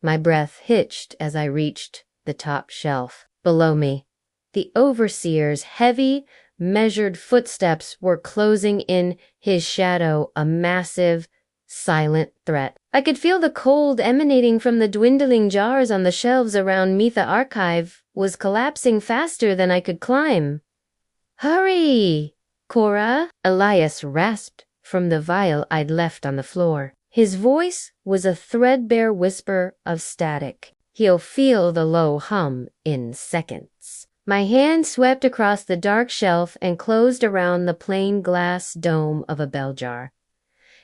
My breath hitched as I reached the top shelf. Below me, the overseer's heavy, measured footsteps were closing in his shadow, a massive, silent threat. I could feel the cold emanating from the dwindling jars on the shelves around me. The archive was collapsing faster than I could climb. "Hurry, Cora," Elias rasped from the vial I'd left on the floor. His voice was a threadbare whisper of static. "He'll feel the low hum in seconds." My hand swept across the dark shelf and closed around the plain glass dome of a bell jar.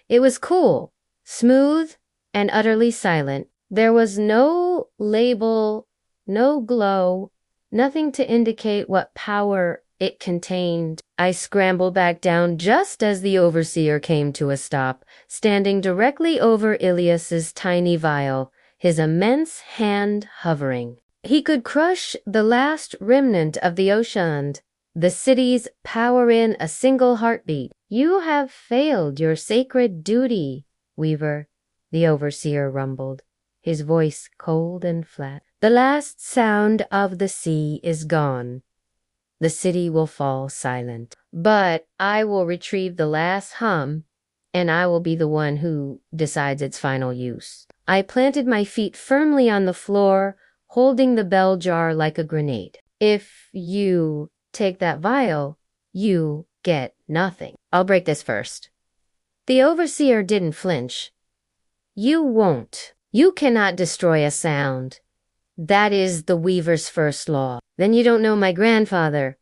It was cool, smooth, and utterly silent. There was no label, no glow, nothing to indicate what power it contained. I scrambled back down just as the overseer came to a stop, standing directly over Ilias's tiny vial, his immense hand hovering. He could crush the last remnant of the ocean, the city's power in a single heartbeat. "You have failed your sacred duty, Weaver," the overseer rumbled, his voice cold and flat. "The last sound of the sea is gone. The city will fall silent. But I will retrieve the last hum, and I will be the one who decides its final use." I planted my feet firmly on the floor, holding the bell jar like a grenade. "If you take that vial, you get nothing. I'll break this first." The overseer didn't flinch. "You won't. You cannot destroy a sound. That is the Weaver's first law." "Then you don't know my grandfather,"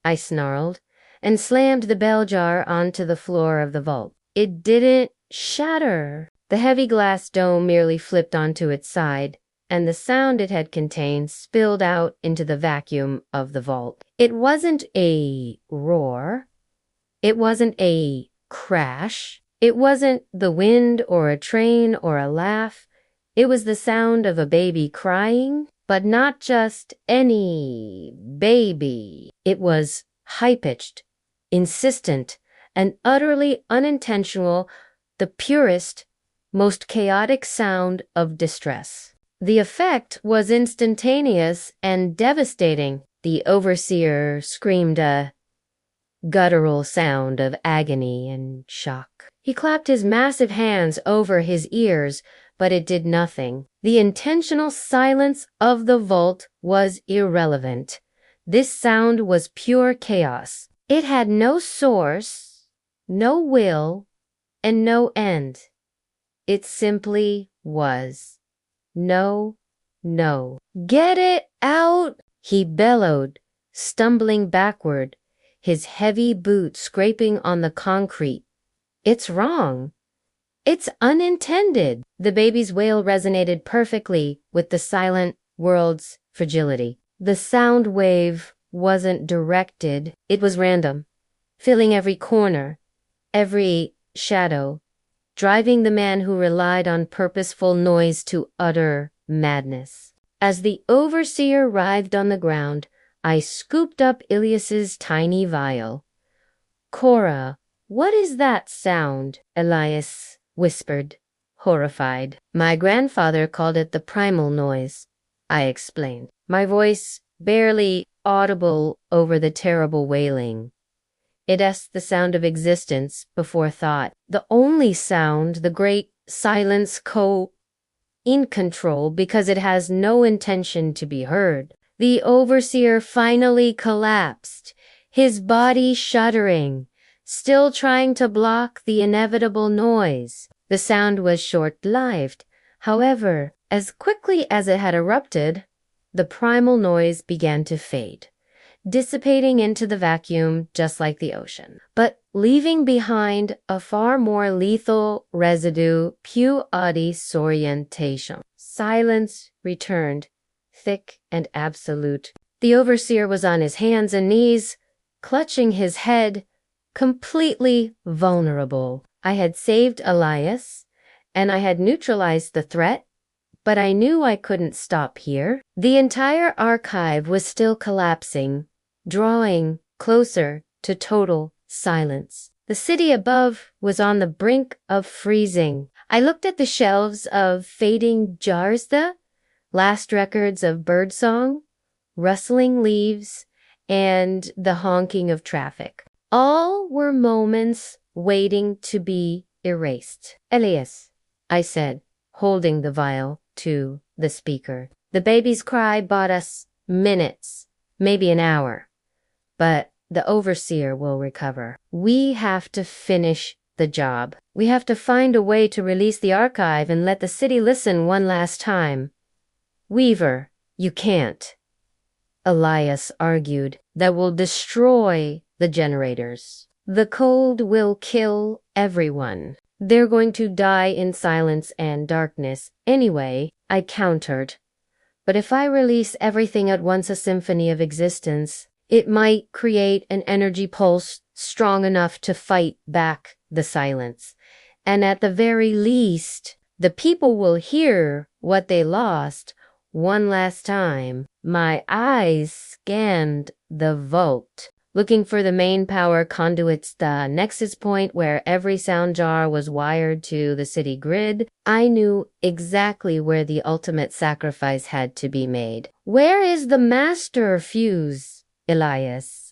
I snarled, and slammed the bell jar onto the floor of the vault. It didn't shatter. The heavy glass dome merely flipped onto its side, and the sound it had contained spilled out into the vacuum of the vault. It wasn't a roar. It wasn't a crash. It wasn't the wind or a train or a laugh. It was the sound of a baby crying, but not just any baby. It was high-pitched, insistent, and utterly unintentional, the purest, most chaotic sound of distress. The effect was instantaneous and devastating. The overseer screamed a guttural sound of agony and shock. He clapped his massive hands over his ears, but it did nothing. The intentional silence of the vault was irrelevant. This sound was pure chaos. It had no source, no will, and no end. It simply was. No, no. "Get it out!" he bellowed, stumbling backward, his heavy boot scraping on the concrete. "It's wrong. It's unintended." The baby's wail resonated perfectly with the silent world's fragility. The sound wave wasn't directed. It was random, filling every corner, every shadow, driving the man who relied on purposeful noise to utter madness. As the overseer writhed on the ground, I scooped up Ilias's tiny vial. "Cora, what is that sound?" Elias whispered, horrified. "My grandfather called it the primal noise," I explained, my voice barely audible over the terrible wailing. It's the sound of existence before thought. The only sound the great silence in control because it has no intention to be heard. The overseer finally collapsed, his body shuddering, still trying to block the inevitable noise. The sound was short-lived. However, as quickly as it had erupted, the primal noise began to fade, dissipating into the vacuum just like the ocean, but leaving behind a far more lethal residue, pure disorientation. Silence returned, thick and absolute. The overseer was on his hands and knees, clutching his head, completely vulnerable. I had saved Elias, and I had neutralized the threat, but I knew I couldn't stop here. The entire archive was still collapsing, drawing closer to total silence. The city above was on the brink of freezing. I looked at the shelves of fading jars. The last records of birdsong, rustling leaves, and the honking of traffic. All were moments waiting to be erased. Elias, I said, holding the vial to the speaker. The baby's cry bought us minutes, maybe an hour, but the overseer will recover. We have to finish the job. We have to find a way to release the archive and let the city listen one last time. Weaver, you can't. Elias argued. That will destroy the generators. The cold will kill everyone. They're going to die in silence and darkness. Anyway, I countered. But if I release everything at once, a symphony of existence, it might create an energy pulse strong enough to fight back the silence. And at the very least, the people will hear what they lost one last time. My eyes scanned the vault, looking for the main power conduits, the nexus point where every sound jar was wired to the city grid. I knew exactly where the ultimate sacrifice had to be made. Where is the master fuse, Elias?